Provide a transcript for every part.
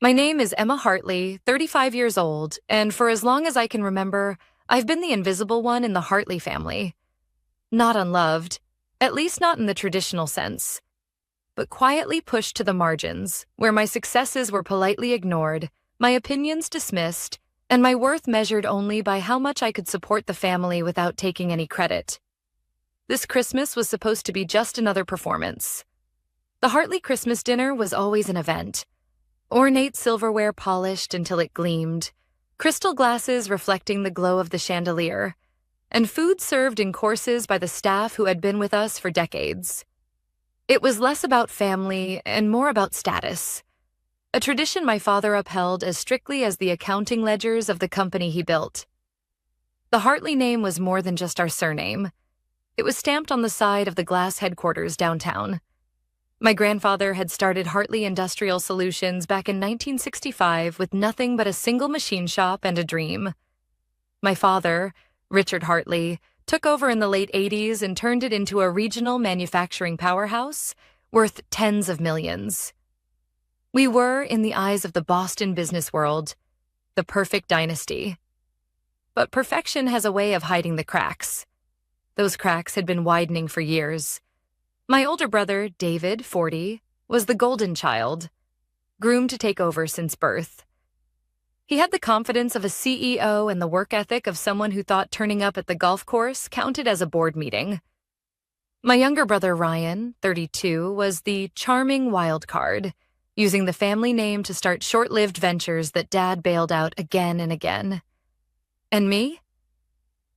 My name is Emma Hartley, 35 years old, and for as long as I can remember, I've been the invisible one in the Hartley family. Not unloved, at least not in the traditional sense, but quietly pushed to the margins, where my successes were politely ignored, my opinions dismissed, and my worth measured only by how much I could support the family without taking any credit. This Christmas was supposed to be just another performance. The Hartley Christmas dinner was always an event. Ornate silverware polished until it gleamed, crystal glasses reflecting the glow of the chandelier, and food served in courses by the staff who had been with us for decades. It was less about family and more about status, a tradition my father upheld as strictly as the accounting ledgers of the company he built. The Hartley name was more than just our surname. It was stamped on the side of the glass headquarters downtown. My grandfather had started Hartley Industrial Solutions back in 1965 with nothing but a single machine shop and a dream. My father, Richard Hartley, took over in the late 80s and turned it into a regional manufacturing powerhouse worth tens of millions. We were, in the eyes of the Boston business world, the perfect dynasty. But perfection has a way of hiding the cracks. Those cracks had been widening for years. My older brother, David, 40, was the golden child, groomed to take over since birth. He had the confidence of a CEO and the work ethic of someone who thought turning up at the golf course counted as a board meeting. My younger brother, Ryan, 32, was the charming wild card, using the family name to start short-lived ventures that Dad bailed out again and again. And me?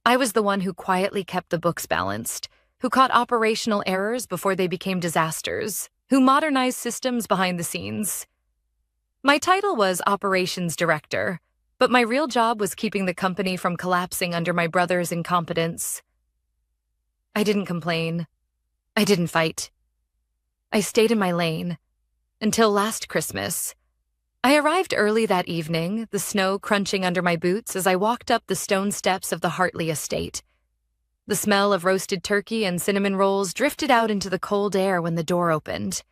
I was the one who quietly kept the books balanced, who caught operational errors before they became disasters, who modernized systems behind the scenes. My title was Operations Director, but my real job was keeping the company from collapsing under my brother's incompetence. I didn't complain. I didn't fight. I stayed in my lane. Until last Christmas. I arrived early that evening, the snow crunching under my boots as I walked up the stone steps of the Hartley estate. The smell of roasted turkey and cinnamon rolls drifted out into the cold air when the door opened.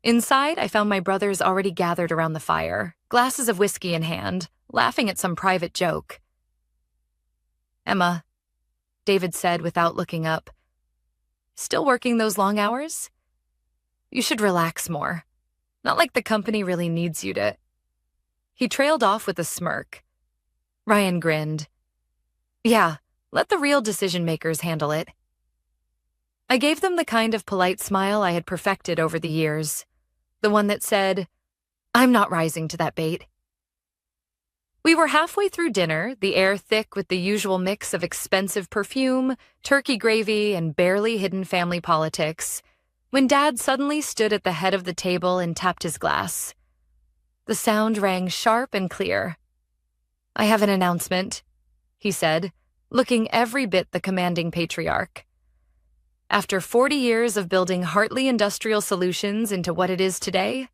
Inside, I found my brothers already gathered around the fire, glasses of whiskey in hand, laughing at some private joke. "Emma," David said without looking up, "still working those long hours? You should relax more. Not like the company really needs you to." He trailed off with a smirk. Ryan grinned. "Yeah. Let the real decision-makers handle it." I gave them the kind of polite smile I had perfected over the years, the one that said, "I'm not rising to that bait." We were halfway through dinner, the air thick with the usual mix of expensive perfume, turkey gravy, and barely hidden family politics, when Dad suddenly stood at the head of the table and tapped his glass. The sound rang sharp and clear. "I have an announcement," he said, looking every bit the commanding patriarch. After 40 years of building Hartley Industrial Solutions into what it is today,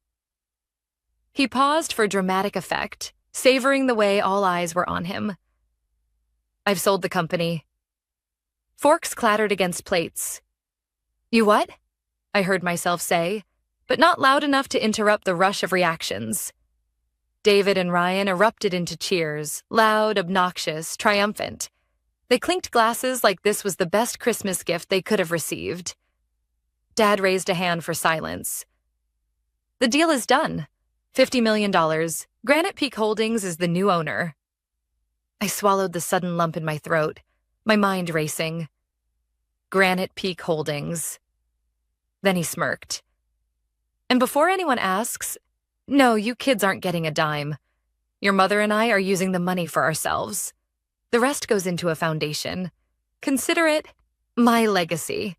he paused for dramatic effect, savoring the way all eyes were on him. "I've sold the company." Forks clattered against plates. "You what?" I heard myself say, but not loud enough to interrupt the rush of reactions. David and Ryan erupted into cheers, loud, obnoxious, triumphant. They clinked glasses like this was the best Christmas gift they could have received. Dad raised a hand for silence. "The deal is done. $50 million. Granite Peak Holdings is the new owner." I swallowed the sudden lump in my throat, my mind racing. Granite Peak Holdings. Then he smirked. "And before anyone asks, no, you kids aren't getting a dime. Your mother and I are using the money for ourselves. The rest goes into a foundation. Consider it my legacy."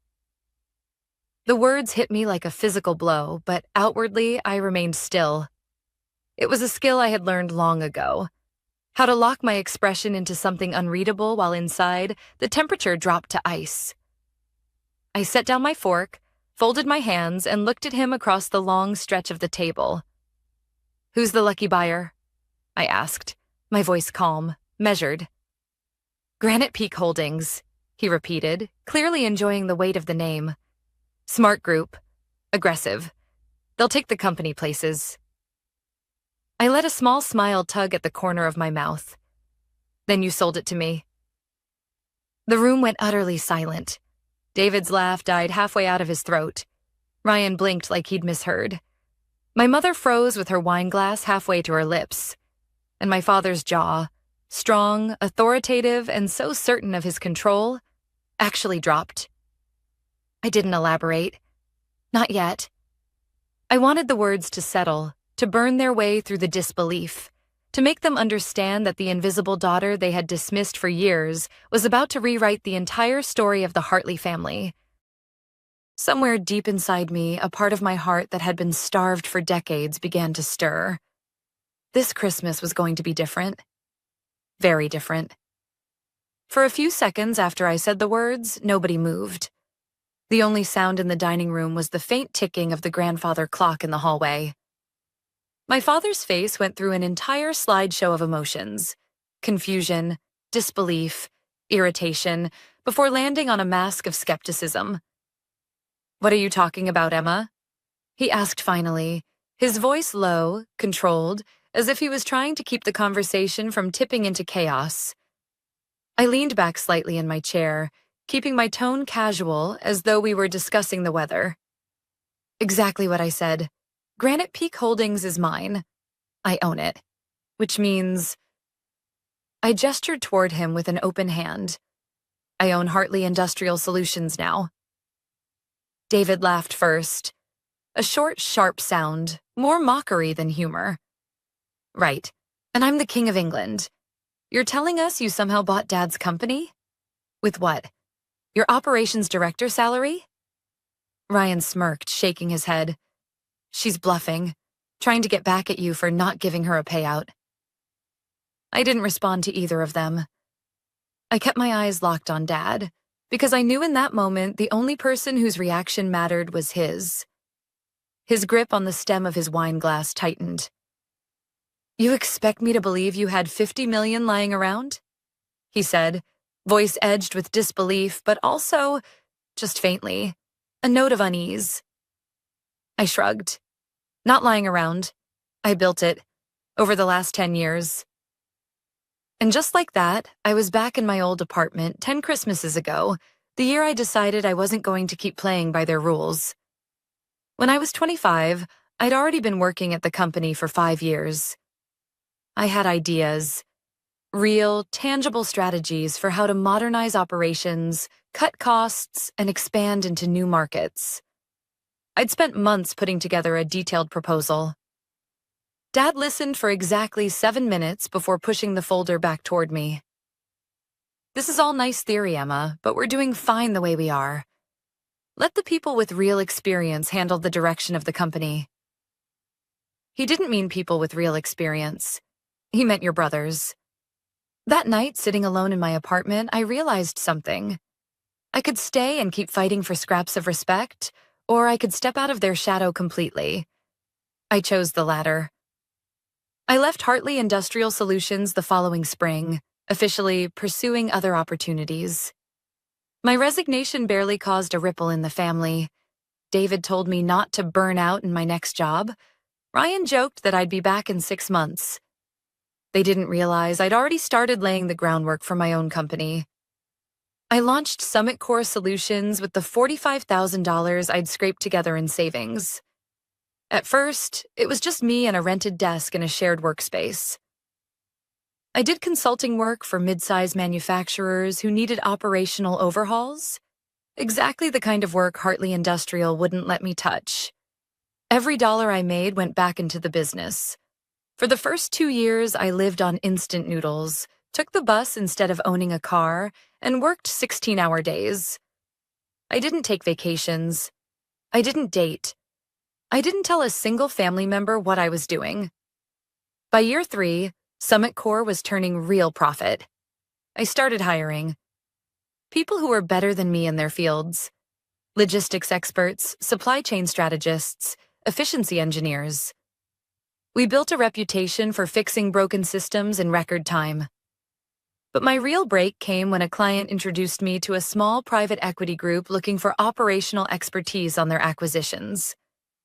The words hit me like a physical blow, but outwardly I remained still. It was a skill I had learned long ago. How to lock my expression into something unreadable while inside, the temperature dropped to ice. I set down my fork, folded my hands, and looked at him across the long stretch of the table. "Who's the lucky buyer?" I asked, my voice calm, measured. "Granite Peak Holdings," he repeated, clearly enjoying the weight of the name. "Smart group. Aggressive. They'll take the company places." I let a small smile tug at the corner of my mouth. Then you sold it to me. The room went utterly silent. David's laugh died halfway out of his throat. Ryan blinked like he'd misheard. My mother froze with her wine glass halfway to her lips. And my father's jaw, strong, authoritative, and so certain of his control, actually dropped. I didn't elaborate. Not yet. I wanted the words to settle, to burn their way through the disbelief, to make them understand that the invisible daughter they had dismissed for years was about to rewrite the entire story of the Hartley family. Somewhere deep inside me, a part of my heart that had been starved for decades began to stir. This Christmas was going to be different. Very different. For a few seconds after I said the words, nobody moved. The only sound in the dining room was the faint ticking of the grandfather clock in the hallway. My father's face went through an entire slideshow of emotions: confusion, disbelief, irritation, before landing on a mask of skepticism. "What are you talking about, Emma?" he asked finally, his voice low, controlled, as if he was trying to keep the conversation from tipping into chaos. I leaned back slightly in my chair, keeping my tone casual as though we were discussing the weather. Exactly what I said. Granite Peak Holdings is mine. I own it. Which means... I gestured toward him with an open hand. I own Hartley Industrial Solutions now. David laughed first. A short, sharp sound, more mockery than humor. Right. And I'm the King of England. You're telling us you somehow bought Dad's company? With what? Your operations director salary? Ryan smirked, shaking his head. She's bluffing, trying to get back at you for not giving her a payout. I didn't respond to either of them. I kept my eyes locked on Dad, because I knew in that moment the only person whose reaction mattered was his. His grip on the stem of his wine glass tightened. "You expect me to believe you had $50 million lying around?" he said, voice edged with disbelief, but also, just faintly, a note of unease. I shrugged. Not lying around. I built it, over the last 10 years. And just like that, I was back in my old apartment 10 Christmases ago, the year I decided I wasn't going to keep playing by their rules. When I was 25, I'd already been working at the company for 5 years. I had ideas, real, tangible strategies for how to modernize operations, cut costs, and expand into new markets. I'd spent months putting together a detailed proposal. Dad listened for exactly 7 minutes before pushing the folder back toward me. "This is all nice theory, Emma, but we're doing fine the way we are. Let the people with real experience handle the direction of the company." He didn't mean people with real experience. He meant your brothers. That night, sitting alone in my apartment, I realized something. I could stay and keep fighting for scraps of respect, or I could step out of their shadow completely. I chose the latter. I left Hartley Industrial Solutions the following spring, officially pursuing other opportunities. My resignation barely caused a ripple in the family. David told me not to burn out in my next job. Ryan joked that I'd be back in 6 months. They didn't realize I'd already started laying the groundwork for my own company. I launched Summit Core Solutions with the $45,000 I'd scraped together in savings. At first, it was just me and a rented desk in a shared workspace. I did consulting work for mid-size manufacturers who needed operational overhauls, exactly the kind of work Hartley Industrial wouldn't let me touch. Every dollar I made went back into the business. For the first 2 years, I lived on instant noodles, took the bus instead of owning a car, and worked 16-hour days. I didn't take vacations. I didn't date. I didn't tell a single family member what I was doing. By year 3, Summit Core was turning real profit. I started hiring people who were better than me in their fields: logistics experts, supply chain strategists, efficiency engineers. We built a reputation for fixing broken systems in record time. But my real break came when a client introduced me to a small private equity group looking for operational expertise on their acquisitions.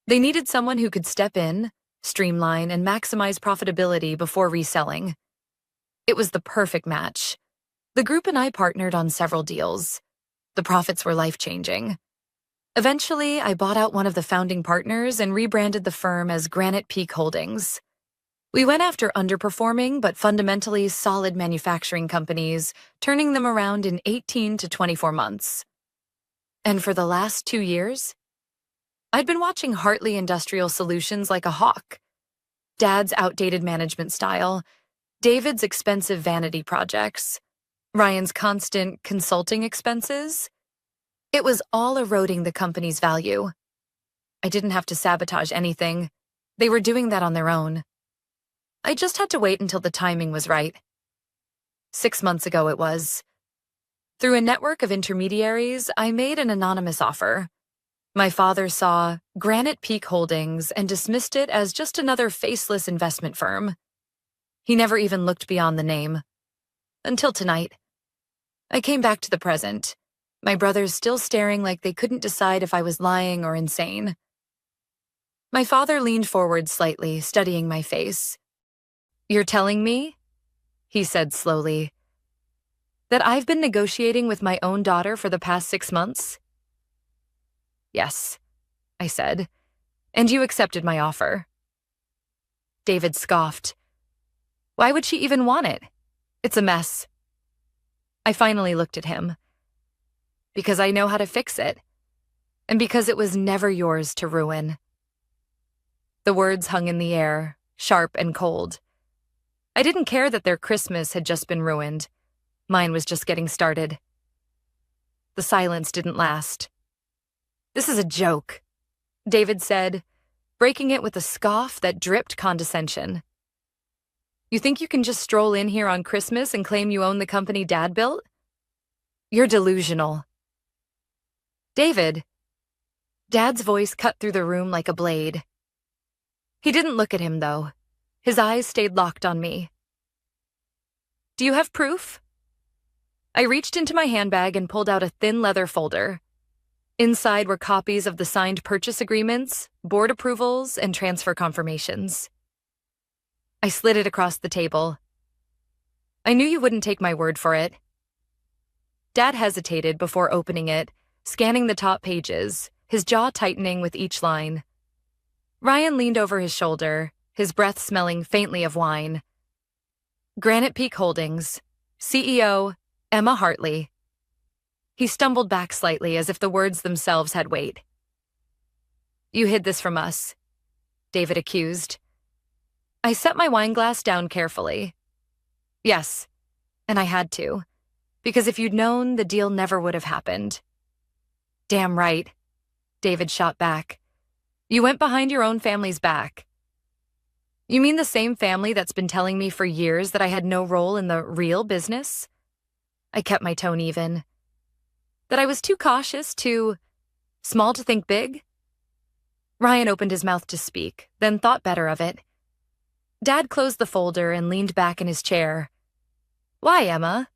They needed someone who could step in, streamline, and maximize profitability before reselling. It was the perfect match. The group and I partnered on several deals. The profits were life-changing. Eventually, I bought out one of the founding partners and rebranded the firm as Granite Peak Holdings. We went after underperforming but fundamentally solid manufacturing companies, turning them around in 18 to 24 months. And for the last 2 years, I'd been watching Hartley Industrial Solutions like a hawk. Dad's outdated management style, David's expensive vanity projects, Ryan's constant consulting expenses. It was all eroding the company's value. I didn't have to sabotage anything. They were doing that on their own. I just had to wait until the timing was right. 6 months ago it was. Through a network of intermediaries, I made an anonymous offer. My father saw Granite Peak Holdings and dismissed it as just another faceless investment firm. He never even looked beyond the name. Until tonight. I came back to the present, my brothers still staring like they couldn't decide if I was lying or insane. My father leaned forward slightly, studying my face. "You're telling me," he said slowly, "that I've been negotiating with my own daughter for the past 6 months?" "Yes," I said, "and you accepted my offer." David scoffed. "Why would she even want it? It's a mess." I finally looked at him. "Because I know how to fix it, and because it was never yours to ruin." The words hung in the air, sharp and cold. I didn't care that their Christmas had just been ruined. Mine was just getting started. The silence didn't last. "This is a joke," David said, breaking it with a scoff that dripped condescension. "You think you can just stroll in here on Christmas and claim you own the company Dad built? You're delusional." "David," Dad's voice cut through the room like a blade. He didn't look at him, though. His eyes stayed locked on me. "Do you have proof?" I reached into my handbag and pulled out a thin leather folder. Inside were copies of the signed purchase agreements, board approvals, and transfer confirmations. I slid it across the table. "I knew you wouldn't take my word for it." Dad hesitated before opening it, scanning the top pages, his jaw tightening with each line. Ryan leaned over his shoulder, his breath smelling faintly of wine. "Granite Peak Holdings, CEO, Emma Hartley." He stumbled back slightly as if the words themselves had weight. "You hid this from us," David accused. I set my wine glass down carefully. "Yes, and I had to, because if you'd known, the deal never would have happened." "Damn right," David shot back. "You went behind your own family's back." "You mean the same family that's been telling me for years that I had no role in the real business?" I kept my tone even. "That I was too cautious, too small to think big?" Ryan opened his mouth to speak, then thought better of it. Dad closed the folder and leaned back in his chair. "Why, Emma?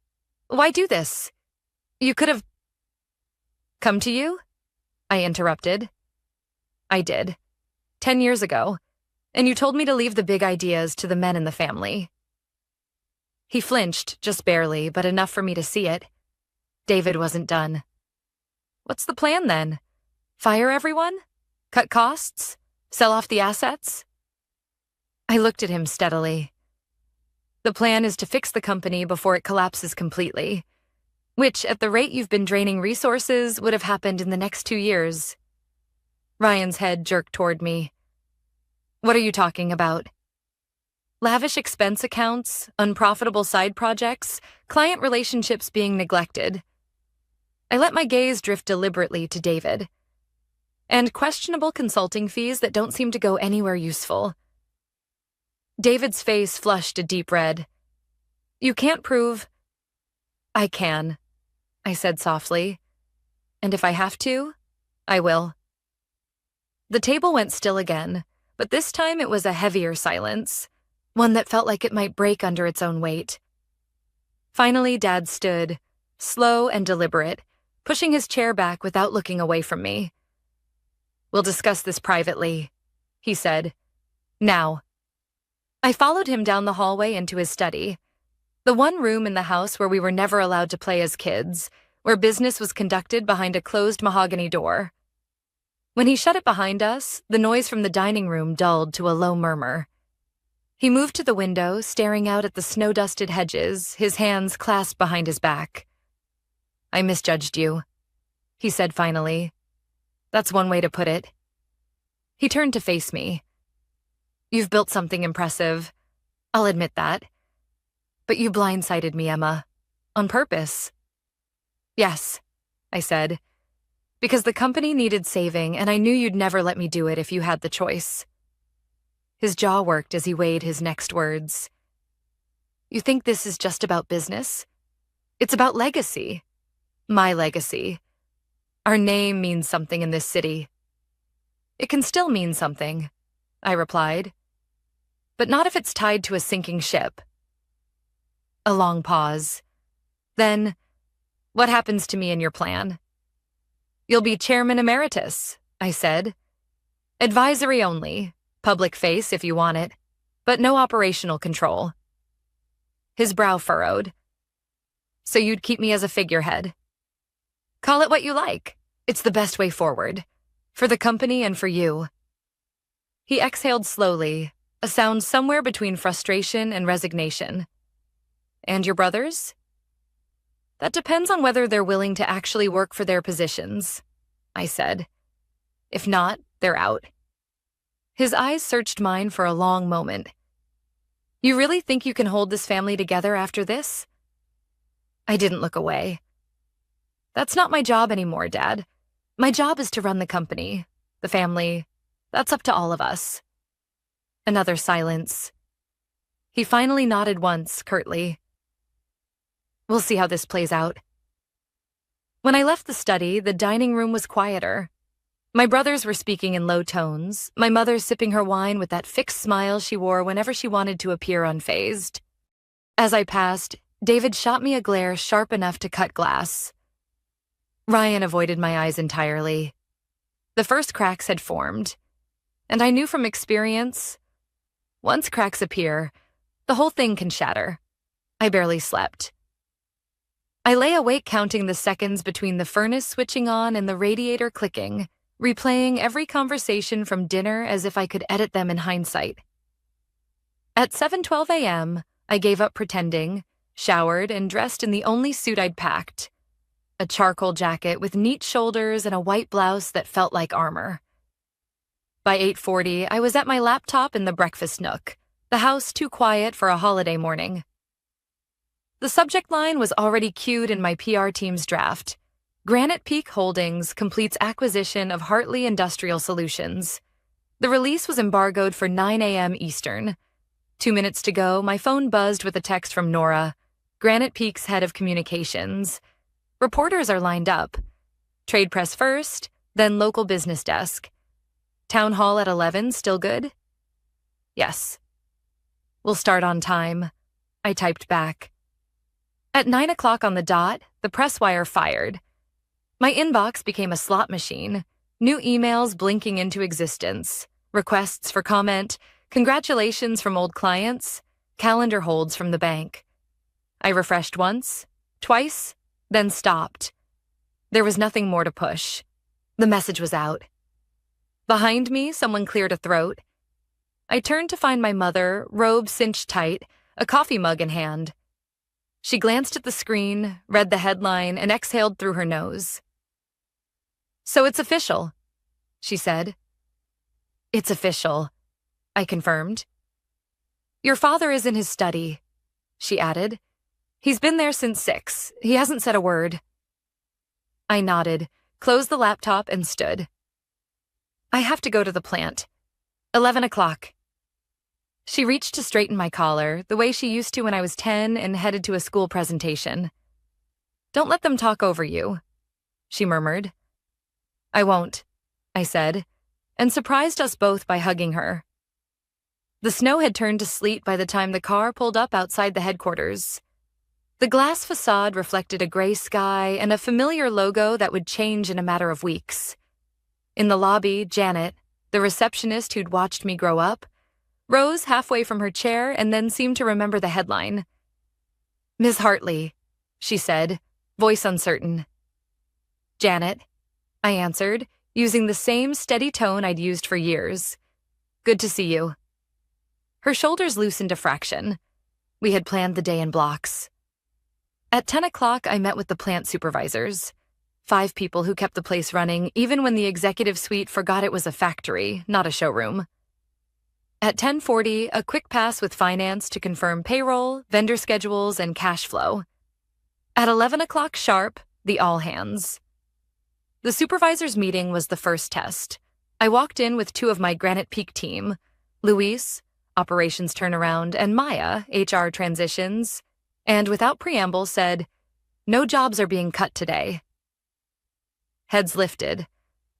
Why do this? You could have—" "Come to you?" I interrupted. "I did. 10 years ago. And you told me to leave the big ideas to the men in the family." He flinched, just barely, but enough for me to see it. David wasn't done. "What's the plan, then? Fire everyone? Cut costs? Sell off the assets?" I looked at him steadily. "The plan is to fix the company before it collapses completely, which, at the rate you've been draining resources, would have happened in the next 2 years. Ryan's head jerked toward me. "What are you talking about?" "Lavish expense accounts, unprofitable side projects, client relationships being neglected." I let my gaze drift deliberately to David. "And questionable consulting fees that don't seem to go anywhere useful." David's face flushed a deep red. "You can't prove—" "I can," I said softly. "And if I have to, I will." The table went still again, but this time it was a heavier silence, one that felt like it might break under its own weight. Finally, Dad stood, slow and deliberate, pushing his chair back without looking away from me. "We'll discuss this privately," he said. Now. I followed him down the hallway into his study, the one room in the house where we were never allowed to play as kids, where business was conducted behind a closed mahogany door. When he shut it behind us, the noise from the dining room dulled to a low murmur. He moved to the window, staring out at the snow-dusted hedges, his hands clasped behind his back. "I misjudged you," he said finally. "That's one way to put it." He turned to face me. "You've built something impressive. I'll admit that. But you blindsided me, Emma. On purpose." "Yes," I said, "because the company needed saving, and I knew you'd never let me do it if you had the choice." His jaw worked as he weighed his next words. "You think this is just about business? It's about legacy. My legacy. Our name means something in this city." "It can still mean something," I replied. "But not if it's tied to a sinking ship." A long pause. Then, "What happens to me in your plan?" "You'll be chairman emeritus," I said. "Advisory only, public face if you want it, but no operational control." His brow furrowed. "So you'd keep me as a figurehead?" "Call it what you like. It's the best way forward. For the company and for you." He exhaled slowly, a sound somewhere between frustration and resignation. "And your brothers?" "That depends on whether they're willing to actually work for their positions," I said. "If not, they're out." His eyes searched mine for a long moment. "You really think you can hold this family together after this?" I didn't look away. "That's not my job anymore, Dad. My job is to run the company, the family. That's up to all of us." Another silence. He finally nodded once, curtly. "We'll see how this plays out." When I left the study, the dining room was quieter. My brothers were speaking in low tones, my mother sipping her wine with that fixed smile she wore whenever she wanted to appear unfazed. As I passed, David shot me a glare sharp enough to cut glass. Ryan avoided my eyes entirely. The first cracks had formed, and I knew from experience, once cracks appear, the whole thing can shatter. I barely slept. I lay awake counting the seconds between the furnace switching on and the radiator clicking, replaying every conversation from dinner as if I could edit them in hindsight. At 7:12 a.m., I gave up pretending, showered, and dressed in the only suit I'd packed, a charcoal jacket with neat shoulders and a white blouse that felt like armor. By 8:40, I was at my laptop in the breakfast nook, the house too quiet for a holiday morning. The subject line was already cued in my PR team's draft. Granite Peak Holdings completes acquisition of Hartley Industrial Solutions. The release was embargoed for 9 a.m. Eastern. 2 minutes to go, my phone buzzed with a text from Nora, Granite Peak's head of communications. Reporters are lined up. Trade press first, then local business desk. Town hall at 11, still good? Yes. We'll start on time, I typed back. At 9 o'clock on the dot, the press wire fired. My inbox became a slot machine, new emails blinking into existence, requests for comment, congratulations from old clients, calendar holds from the bank. I refreshed once, twice, then stopped. There was nothing more to push. The message was out. Behind me, someone cleared a throat. I turned to find my mother, robe cinched tight, a coffee mug in hand. She glanced at the screen, read the headline, and exhaled through her nose. "So it's official," she said. "It's official," I confirmed. "Your father is in his study," she added. "He's been there since 6. He hasn't said a word." I nodded, closed the laptop, and stood. "I have to go to the plant. 11 o'clock. She reached to straighten my collar, the way she used to when I was 10 and headed to a school presentation. "Don't let them talk over you," she murmured. "I won't," I said, and surprised us both by hugging her. The snow had turned to sleet by the time the car pulled up outside the headquarters. The glass facade reflected a gray sky and a familiar logo that would change in a matter of weeks. In the lobby, Janet, the receptionist who'd watched me grow up, rose halfway from her chair and then seemed to remember the headline. "Ms. Hartley," she said, voice uncertain. "Janet," I answered, using the same steady tone I'd used for years. "Good to see you." Her shoulders loosened a fraction. We had planned the day in blocks. At 10 o'clock, I met with the plant supervisors. 5 people who kept the place running, even when the executive suite forgot it was a factory, not a showroom. At 10:40, a quick pass with finance to confirm payroll, vendor schedules, and cash flow. At 11 o'clock sharp, the all hands. The supervisors' meeting was the first test. I walked in with 2 of my Granite Peak team, Luis, operations turnaround, and Maya, HR transitions, and without preamble said, "No jobs are being cut today." Heads lifted.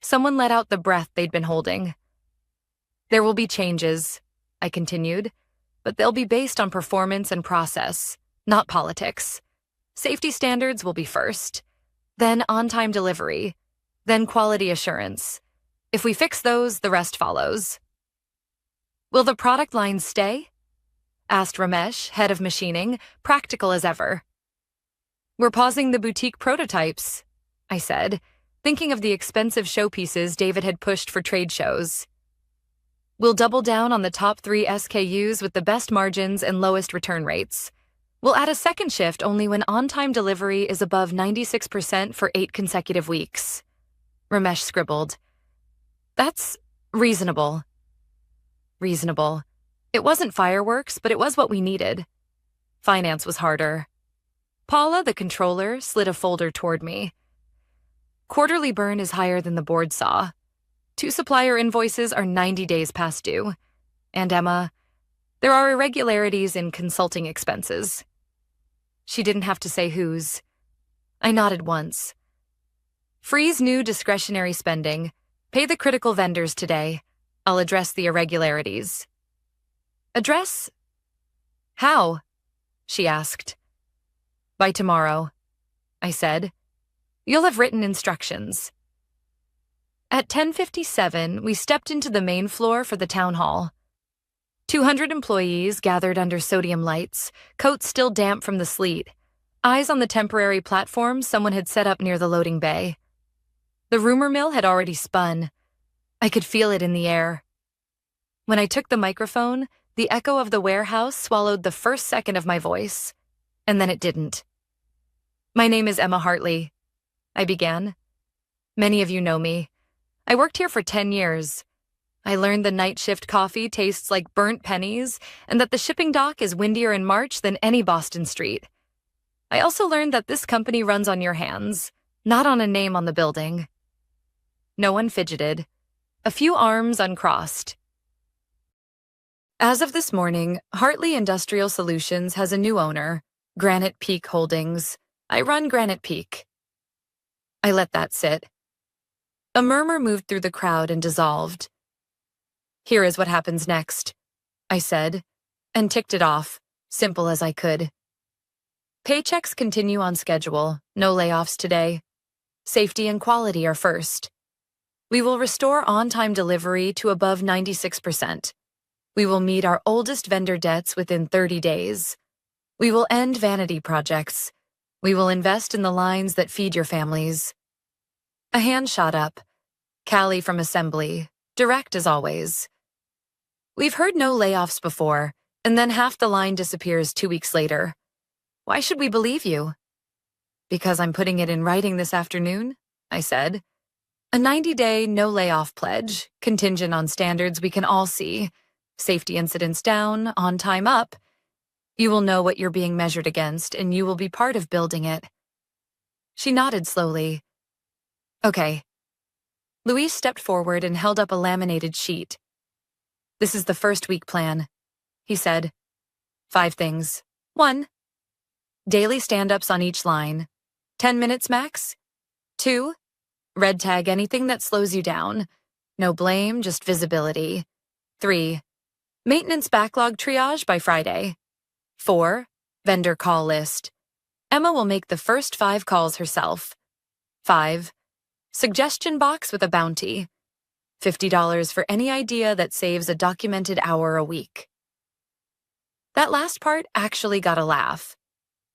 Someone let out the breath they'd been holding. "There will be changes," I continued, "but they'll be based on performance and process, not politics. Safety standards will be first, then on-time delivery, then quality assurance. If we fix those, the rest follows." "Will the product lines stay?" asked Ramesh, head of machining, practical as ever. "We're pausing the boutique prototypes," I said, thinking of the expensive showpieces David had pushed for trade shows. "We'll double down on the top 3 SKUs with the best margins and lowest return rates. We'll add a second shift only when on-time delivery is above 96% for 8 consecutive weeks." Ramesh scribbled. "That's reasonable." Reasonable. It wasn't fireworks, but it was what we needed. Finance was harder. Paula, the controller, slid a folder toward me. "Quarterly burn is higher than the board saw. 2 supplier invoices are 90 days past due. And Emma, there are irregularities in consulting expenses." She didn't have to say whose. I nodded once. "Freeze new discretionary spending. Pay the critical vendors today. I'll address the irregularities." "Address? How?" she asked. "By tomorrow," I said. "You'll have written instructions." At 10:57, we stepped into the main floor for the town hall. 200 employees gathered under sodium lights, coats still damp from the sleet, eyes on the temporary platform someone had set up near the loading bay. The rumor mill had already spun. I could feel it in the air. When I took the microphone, the echo of the warehouse swallowed the first second of my voice, and then it didn't. "My name is Emma Hartley," I began. "Many of you know me. I worked here for 10 years. I learned the night shift coffee tastes like burnt pennies and that the shipping dock is windier in March than any Boston street. I also learned that this company runs on your hands, not on a name on the building." No one fidgeted. A few arms uncrossed. "As of this morning, Hartley Industrial Solutions has a new owner, Granite Peak Holdings. I run Granite Peak." I let that sit. A murmur moved through the crowd and dissolved. "Here is what happens next," I said, and ticked it off, simple as I could. "Paychecks continue on schedule, no layoffs today. Safety and quality are first. We will restore on-time delivery to above 96%. We will meet our oldest vendor debts within 30 days. We will end vanity projects. We will invest in the lines that feed your families." A hand shot up. Callie from Assembly, direct as always. "We've heard no layoffs before, and then half the line disappears 2 weeks later. Why should we believe you?" "Because I'm putting it in writing this afternoon," I said. "A 90-day no-layoff pledge, contingent on standards we can all see. Safety incidents down, on time up. You will know what you're being measured against, and you will be part of building it." She nodded slowly. "Okay." Luis stepped forward and held up a laminated sheet. "This is the first week plan," he said. 5 things. 1. Daily stand-ups on each line. 10 minutes max. 2. Red tag anything that slows you down. No blame, just visibility. 3. Maintenance backlog triage by Friday. 4. Vendor call list. Emma will make the first 5 calls herself. 5. Suggestion box with a bounty. $50 for any idea that saves a documented hour a week. That last part actually got a laugh.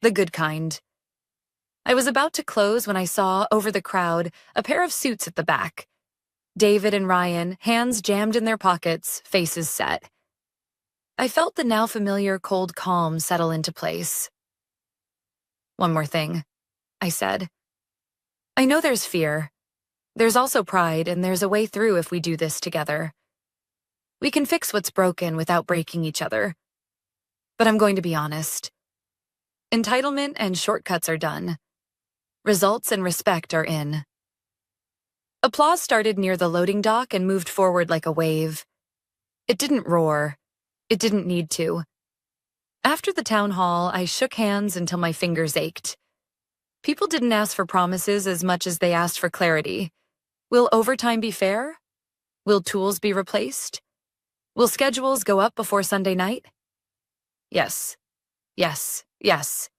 The good kind. I was about to close when I saw, over the crowd, a pair of suits at the back. David and Ryan, hands jammed in their pockets, faces set. I felt the now familiar cold calm settle into place. "One more thing," I said. "I know there's fear. There's also pride, and there's a way through if we do this together. We can fix what's broken without breaking each other. But I'm going to be honest. Entitlement and shortcuts are done. Results and respect are in." Applause started near the loading dock and moved forward like a wave. It didn't roar. It didn't need to. After the town hall, I shook hands until my fingers ached. People didn't ask for promises as much as they asked for clarity. Will overtime be fair? Will tools be replaced? Will schedules go up before Sunday night? Yes. Yes. Yes.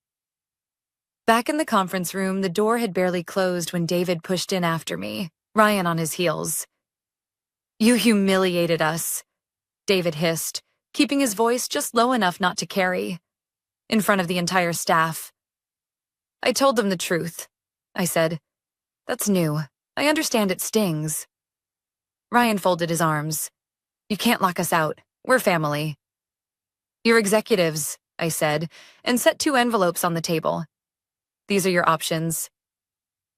Back in the conference room, the door had barely closed when David pushed in after me, Ryan on his heels. "You humiliated us," David hissed, keeping his voice just low enough not to carry. "In front of the entire staff." "I told them the truth," I said. "That's new. I understand it stings." Ryan folded his arms. "You can't lock us out. We're family." "You're executives," I said, and set 2 envelopes on the table. "These are your options."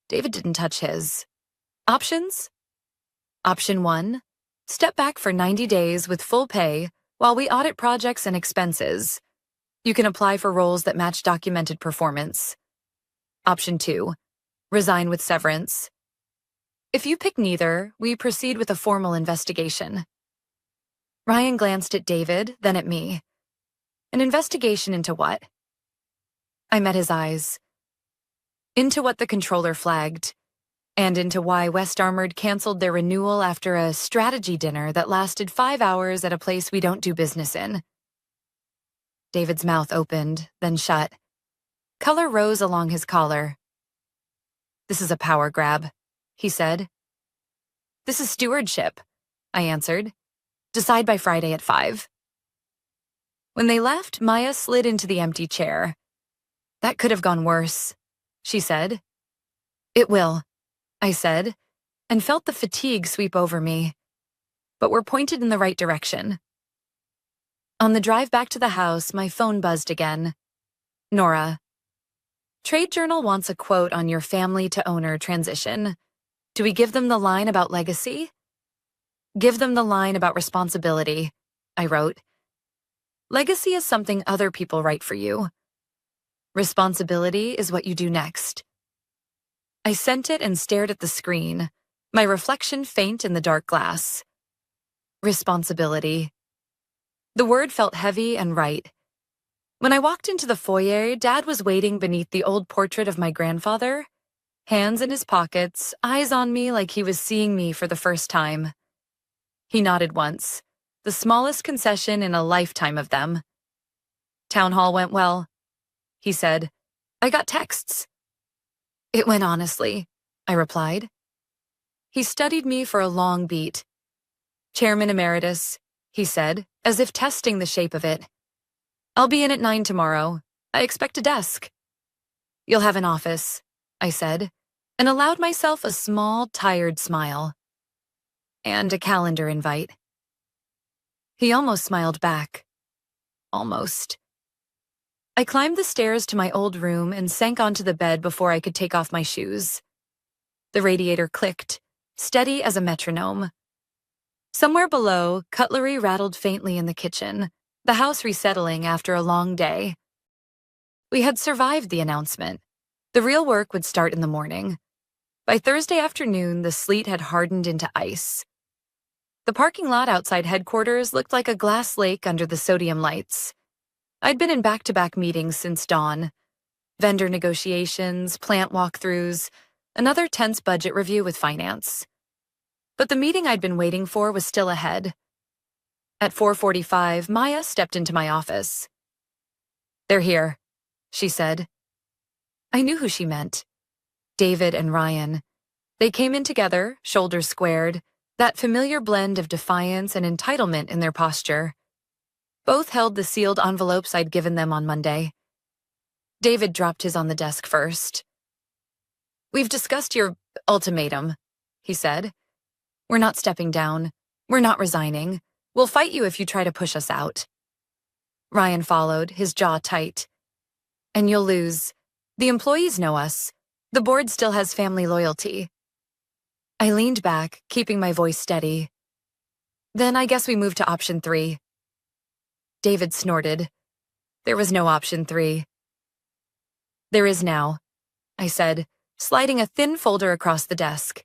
David didn't touch his. "Options? Option 1, step back for 90 days with full pay while we audit projects and expenses. You can apply for roles that match documented performance. Option 2, resign with severance. If you pick neither, we proceed with a formal investigation." Ryan glanced at David, then at me. "An investigation into what?" I met his eyes. "Into what the controller flagged, and into why West Armored canceled their renewal after a strategy dinner that lasted 5 hours at a place we don't do business in." David's mouth opened, then shut. Color rose along his collar. "This is a power grab," he said. "This is stewardship," I answered. "Decide by Friday at 5. When they left, Maya slid into the empty chair. "That could have gone worse," she said. "It will," I said, and felt the fatigue sweep over me. "But we're pointed in the right direction." On the drive back to the house, my phone buzzed again. Nora. "Trade Journal wants a quote on your family-to-owner transition. Do we give them the line about legacy?" "Give them the line about responsibility," I wrote. "Legacy is something other people write for you. Responsibility is what you do next." I sent it and stared at the screen, my reflection faint in the dark glass. Responsibility. The word felt heavy and right. When I walked into the foyer, Dad was waiting beneath the old portrait of my grandfather, hands in his pockets, eyes on me like he was seeing me for the first time. He nodded once, the smallest concession in a lifetime of them. "Town hall went well," he said. "I got texts." "It went honestly," I replied. He studied me for a long beat. "Chairman Emeritus," he said, as if testing the shape of it. "I'll be in at 9 tomorrow. I expect a desk." "You'll have an office," I said, and allowed myself a small, tired smile. "And a calendar invite." He almost smiled back. Almost. I climbed the stairs to my old room and sank onto the bed before I could take off my shoes. The radiator clicked, steady as a metronome. Somewhere below, cutlery rattled faintly in the kitchen, the house resettling after a long day. We had survived the announcement. The real work would start in the morning. By Thursday afternoon, the sleet had hardened into ice. The parking lot outside headquarters looked like a glass lake under the sodium lights. I'd been in back-to-back meetings since dawn. Vendor negotiations, plant walkthroughs, another tense budget review with finance. But the meeting I'd been waiting for was still ahead. At 4:45, Maya stepped into my office. "They're here," she said. I knew who she meant. David and Ryan. They came in together, shoulders squared, that familiar blend of defiance and entitlement in their posture. Both held the sealed envelopes I'd given them on Monday. David dropped his on the desk first. "We've discussed your ultimatum," he said. "We're not stepping down. We're not resigning. We'll fight you if you try to push us out." Ryan followed, his jaw tight. "And you'll lose. The employees know us. The board still has family loyalty." I leaned back, keeping my voice steady. "Then I guess we move to option 3. David snorted. There was no option 3. "There is now," I said, sliding a thin folder across the desk.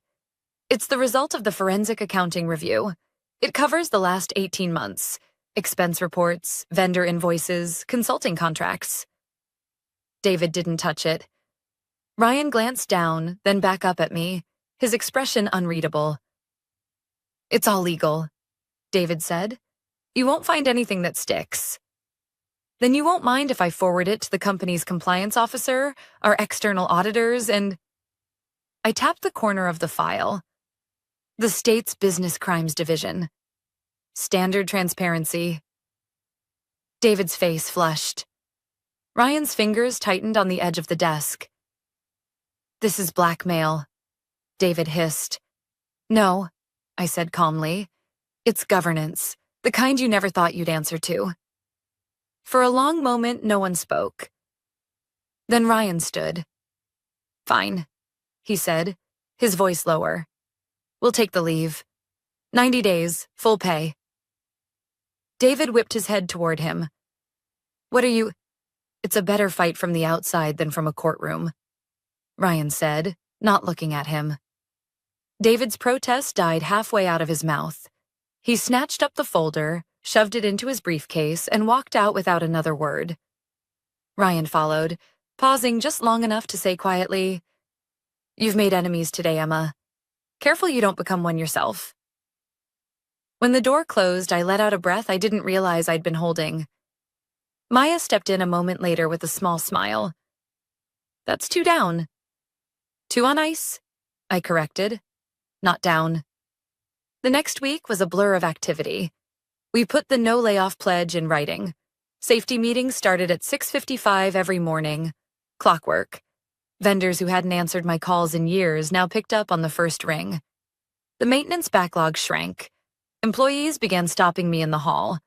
"It's the result of the forensic accounting review. It covers the last 18 months. Expense reports, vendor invoices, consulting contracts." David didn't touch it. Ryan glanced down, then back up at me, his expression unreadable. "It's all legal," David said. "You won't find anything that sticks." "Then you won't mind if I forward it to the company's compliance officer, our external auditors, and—" I tapped the corner of the file. "The state's Business Crimes Division. Standard transparency." David's face flushed. Ryan's fingers tightened on the edge of the desk. "This is blackmail," David hissed. "No," I said calmly. "It's governance, the kind you never thought you'd answer to." For a long moment, no one spoke. Then Ryan stood. "Fine," he said, his voice lower. "We'll take the leave. 90 days, full pay." David whipped his head toward him. "What are you—" "It's a better fight from the outside than from a courtroom," Ryan said, not looking at him. David's protest died halfway out of his mouth. He snatched up the folder, shoved it into his briefcase, and walked out without another word. Ryan followed, pausing just long enough to say quietly, "You've made enemies today, Emma. Careful you don't become one yourself." When the door closed, I let out a breath I didn't realize I'd been holding. Maya stepped in a moment later with a small smile. "That's 2 down." "2 on ice," I corrected. "Not down." The next week was a blur of activity. We put the no layoff pledge in writing. Safety meetings started at 6:55 every morning. Clockwork. Vendors who hadn't answered my calls in years now picked up on the first ring. The maintenance backlog shrank. Employees began stopping me in the hall.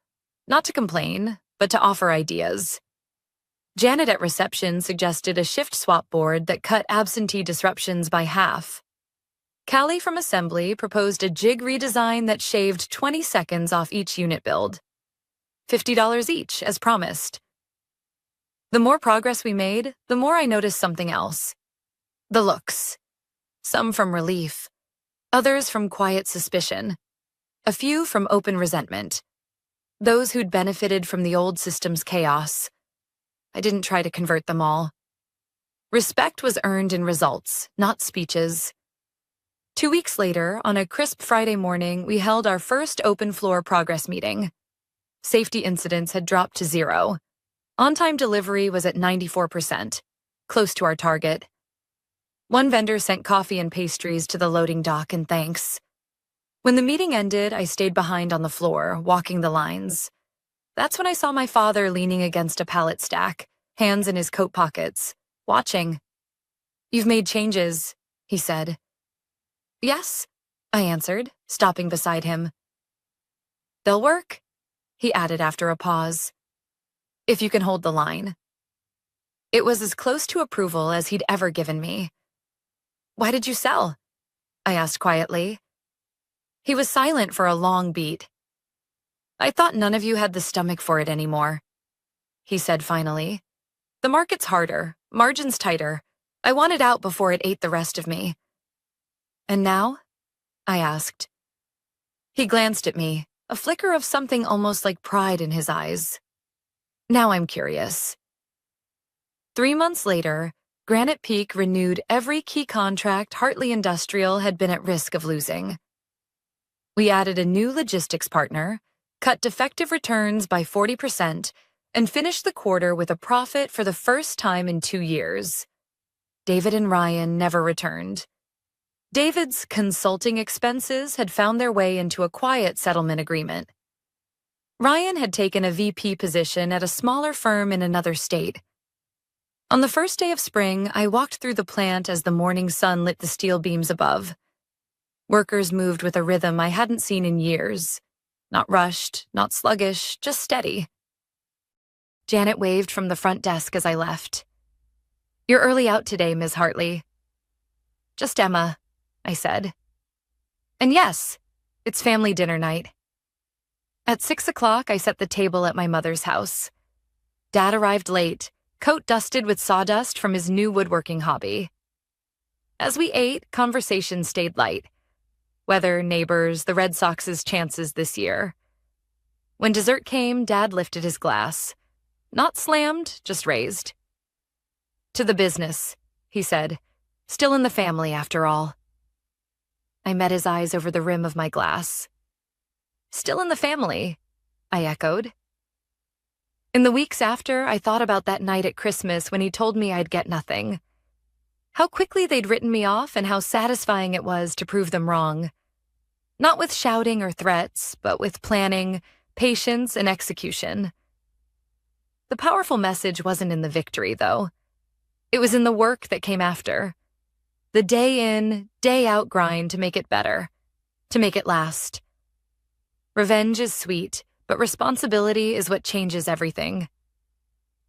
Not to complain, but to offer ideas. Janet at reception suggested a shift swap board that cut absentee disruptions by half. Callie from assembly proposed a jig redesign that shaved 20 seconds off each unit build. $50 each, as promised. The more progress we made, the more I noticed something else. The looks. Some from relief. Others from quiet suspicion. A few from open resentment. Those who'd benefited from the old system's chaos. I didn't try to convert them all. Respect was earned in results, not speeches. 2 weeks later, on a crisp Friday morning, we held our first open-floor progress meeting. Safety incidents had dropped to 0. On-time delivery was at 94%, close to our target. One vendor sent coffee and pastries to the loading dock in thanks. When the meeting ended, I stayed behind on the floor, walking the lines. That's when I saw my father leaning against a pallet stack, hands in his coat pockets, watching. "You've made changes," he said. "Yes," I answered, stopping beside him. "They'll work," he added after a pause. "If you can hold the line." It was as close to approval as he'd ever given me. "Why did you sell?" I asked quietly. He was silent for a long beat. "I thought none of you had the stomach for it anymore," he said finally. "The market's harder, margins tighter. I wanted out before it ate the rest of me." "And now?" I asked. He glanced at me, a flicker of something almost like pride in his eyes. "Now I'm curious." 3 months later, Granite Peak renewed every key contract Hartley Industrial had been at risk of losing. We added a new logistics partner, cut defective returns by 40%, and finished the quarter with a profit for the first time in 2 years. David and Ryan never returned. David's consulting expenses had found their way into a quiet settlement agreement. Ryan had taken a VP position at a smaller firm in another state. On the first day of spring, I walked through the plant as the morning sun lit the steel beams above. Workers moved with a rhythm I hadn't seen in years. Not rushed, not sluggish, just steady. Janet waved from the front desk as I left. "You're early out today, Ms. Hartley." "Just Emma," I said. "And yes, it's family dinner night." At 6 o'clock, I set the table at my mother's house. Dad arrived late, coat dusted with sawdust from his new woodworking hobby. As we ate, conversation stayed light. Weather, neighbors, the Red Sox's chances this year. When dessert came, Dad lifted his glass. Not slammed, just raised. "To the business," he said. "Still in the family, after all." I met his eyes over the rim of my glass. "Still in the family," I echoed. In the weeks after, I thought about that night at Christmas when he told me I'd get nothing. How quickly they'd written me off and how satisfying it was to prove them wrong. Not with shouting or threats, but with planning, patience, and execution. The powerful message wasn't in the victory, though. It was in the work that came after. The day in, day out grind to make it better, to make it last. Revenge is sweet, but responsibility is what changes everything.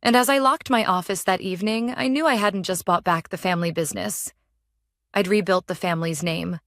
And as I locked my office that evening, I knew I hadn't just bought back the family business. I'd rebuilt the family's name.